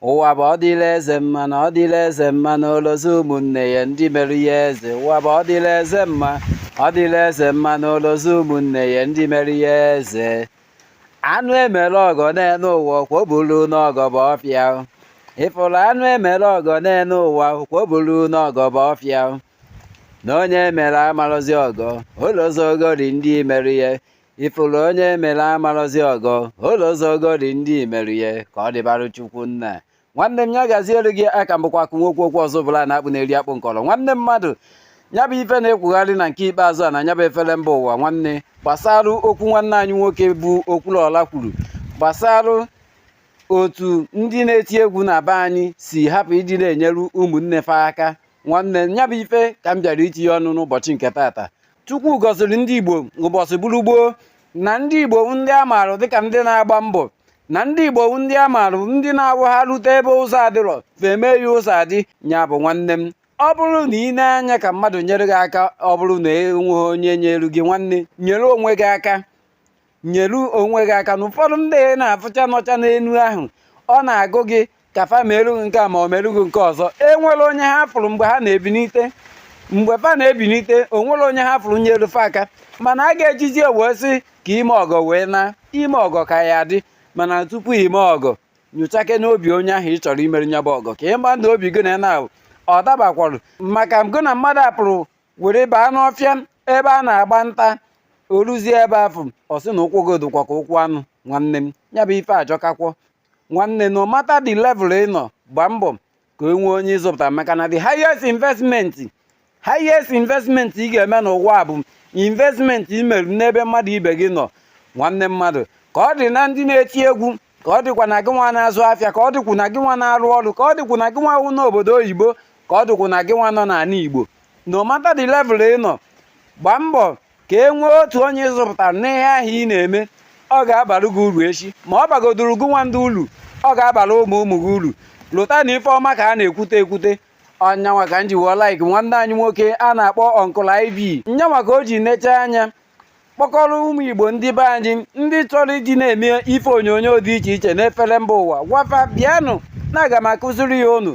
ụwa bụ ọ dịla eze mma na ọ dịla eze mma na olozi ụmụnne ya ndị mere ya eze ụwa bụ ọ dịla eze mma ọ dịla eze mma na olozi ụmụnne ya ndị mere ya eze anụ emere ọgọ n'elu ụwa kwoburu n'ọgọ bụ ọfịa ịfụrụ anụ emere ọgọ n'elu ụwa kwoburu n'ọgọ bụ ọfịa na onye mere amarụzi ọgọ olozi ogori ndị mere ya ifụrụ onye mere amarụzi ọgọ olozi ogori ndị mere ya ka ọ dịbarụ chukwu nna nwanne m ya gaziere gị aka mbụkwa akụ nwoke okwu ọzọ bụla na-akpụ na-eri akpụ nkọrọ nwanne mmadụ ya bụ ife na-ekwugharị na nke ikpeazụ a na ya bụ efere mba ụwa nwanne gbasarụ okwu nwanne anyị nwoke bụ Okwuluọla kwuru gbasarụ otu ndị na-eti egwu na be anyị si hapụ ịdị na-enyeru ụmụnne fa aka nwanne ya bụ ife ka m bịara itinye ọnụ n'ụbọchị nke tata Chukwu gọziri ndị Igbo ụbọchị bụrụ gboo na ndị Igbo ndị a maara dịka ndị na-agba mbọ na ndị Igbo ndị a maara ndị na-awụ ha rute ebe ụzọ adịrọ feme ya ụzọ adị nya bụ nwanne m ọ bụrụ na ị na-anya ka mmadụ nyere gị aka ọ bụrụ na enweghị onye nyere gị nwanne nyere onwe gị aka nyere onwe gị aka na ụfọdụ ndị na-afụcha nọcha n'elu ahụ ọ na-agụ gị ka fa merụ gị nke a ma ọ merụ gị nke ọzọ enwere onye ha fụrụ mgbe ha na-ebinite mgbe fa na-ebinite onwere onye ha fụrụ nyere fa aka mana a ga-ejizi wee sị ka ime ọgọ wee na ime ọgọ ka ya dị mana tupu ime ọgọ nyochake n'obi onye ahụ ị chọrọ imere nya bụ ọgọ ka ịma na obi gị na ọ dabakwarụ maka gụ na mmadụ apụrụ were baa n'ọfịa ebe a na-agba nta oruzie ebe afọ ọ sị na ụkwụ gị dịkwa ka ụkwụ anụ nwanne m ya bụ ife ajọkakwọ nwanne no mata the level ị nọ gbaa mbọ ka e nwee onye ịzụpụta maka na the highest investment ị ga-eme n'ụwa bụ investment ị mere n'ebe mmadụ ibe gị nọ nwanne mmadụ ka ọ dị na ndị na-eti egwu ka ọ dịkwa na gị nwa na-azụ afịa ka ọ dịkwa na gị nwa na-arụ ọrụ ka ọ dịkwa na gị nwa wụ n'obodo oyibo ka ọ dịkwa na gị nwa nọ n'ala Igbo no matter the level ị nọ gbaa mbọ ka e nwee otu onye ịzụpụtara n'ihe ahụ ị na-eme ọ ga-abara gị uru echi ma ọ bagodoro gị nwa ndị uru ọ ga-abara ụmụ gị uru lụta na ife ọma ka a na-ekwute ọnyanwa ka m ji wụọ like nwanne anyị nwoke a na-akpọ Uncle IB nyanwa ka o ji necha anya kpọkọrọ ụmụ Igbo ndị be anyị ndị chọrọ iji na-eme ife onyonyo dị iche iche n'efere mba ụwa gwafa bịanụ na aga m akụziri ya unu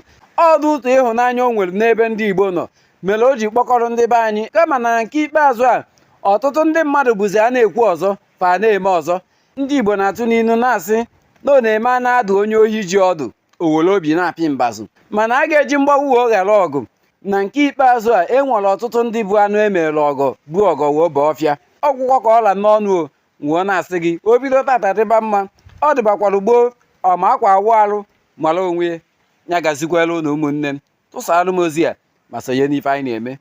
ọdụ ụtọ ịhụnanya o nwere n'ebe ndị Igbo nọ mere o ji kpọkọrọ ndị be anyị kama na nke ikpeazụ a ọtụtụ ndị mmadụ bụzi a na-ekwu ọzọ fa na-eme ọzọ ndị Igbo na-atụ n'ilu na-asị na ọ na-eme a na-adụ onye ohi ji ọdụ owere obi na-apị mbazụ mana a ga-eji mgbawu o ghara ọgụ na nke ikpeazụ a e nwere ọtụtụ ndị bụ anụ emere ọgọ bụ ọgọ wee baa ọfịa ọgwụkwọ ka ọla n'ọnụ o nwụọ na-asị gị o bido tata dịba mma ọ dịbakwara gboo ọma akwa awụ arụ mara onwe ya gazikwala ụlọ ụmụnne m tụsara m ozi a ma sonye n'ife anyị na-eme